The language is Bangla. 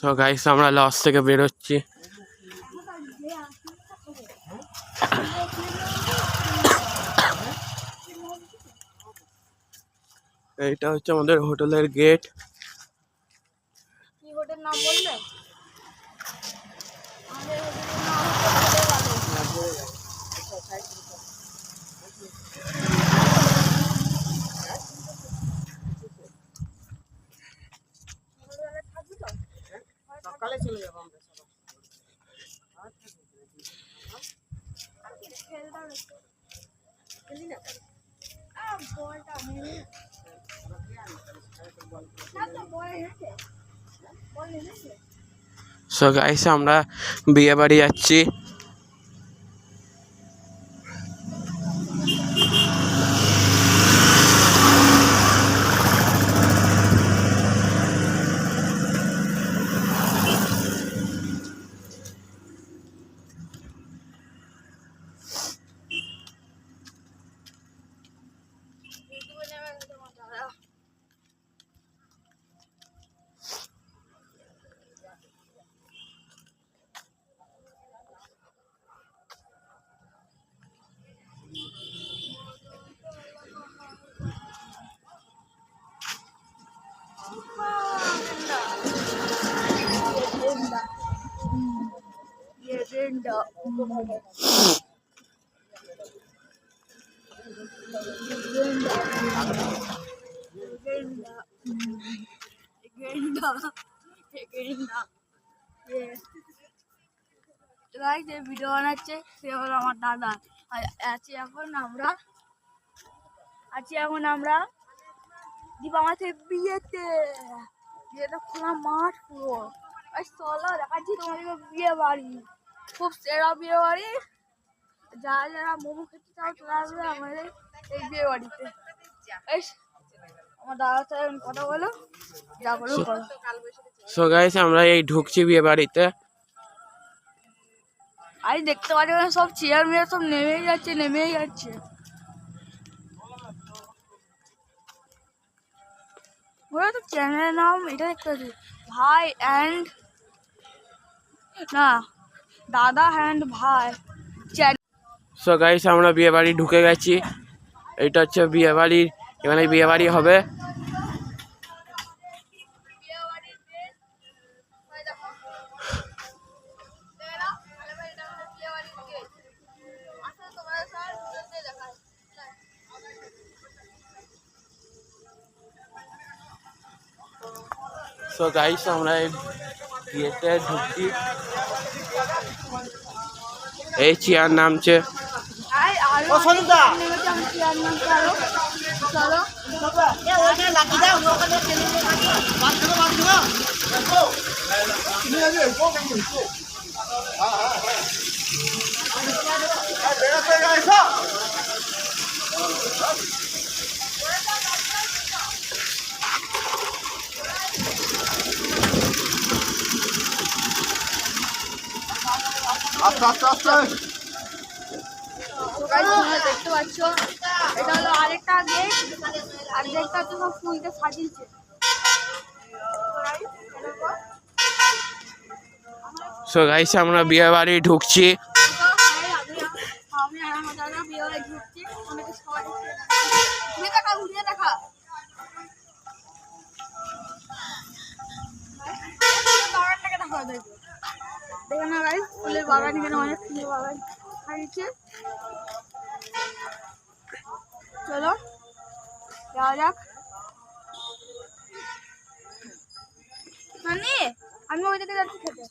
সো গাইস আমরা লস থেকে বেরোচ্ছি। এইটা হচ্ছে আমাদের হোটেলের গেট। কি হোটেল নাম বললে? সকালে চলে যাবো আমরা সো গাইস আমরা বিয়ে বাড়ি যাচ্ছি। ভিডিও বানাচ্ছে সে হলো আমার দাদা। আর আছি এখন আমরা দীপামাসের বিয়েতে। বিয়েটা খোলা মাঠ পুরো। চলো দেখাচ্ছি তোমাদেরকে বিয়ে বাড়ি, খুব সেরা বিয়ে বাড়ি। যারা যারা মোমো খেতে চাও চলে আসবে আমাদের এই বিয়ে বাড়িতে। আমার দাদার সাথে কথা বলো, যা বলো করো। সো গাইস আমরা এই ঢুকছি বিয়ে বাড়িতে। আরে দেখতে পাচ্ছি সব চেয়ার মেয়ার সব নেমেই যাচ্ছে। ওরা তো চ্যানেলের নাম এটা দেখতে পাচ্ছি, ভাই অ্যান্ড না দাদা অ্যান্ড ভাই। সো গাইস আমরা বিয়ে বাড়ি ঢুকে গেছি। এটা হচ্ছে বিয়ে বাড়ি, এখানে বিয়ে বাড়ি হবে। সো গাইস আমরা এই বিয়েতে ঢুকছি। এই চেয়ার নামছে। দেখতে পাচ্ছ এটা হলো আরেকটা গেট, আর দেখতে পাচ্ছ সব ফুলকে সাজিয়েছে। সো গাইস আমরা বিয়ে বাড়ি ঢুকছি। আমি আর আমার দাদা বিয়ে বাড়ি ঢুকছি। অনেকে সবাই ঘুরিয়ে দেখা বাগানটাকে দেখা দেখবে। দেখে না গাইস ফুলের বাগান, এখানে অনেক ফুলের বাগান খাইছে। চলো যাওয়া যাক। আমি ওই দিকে যাচ্ছি খেতে।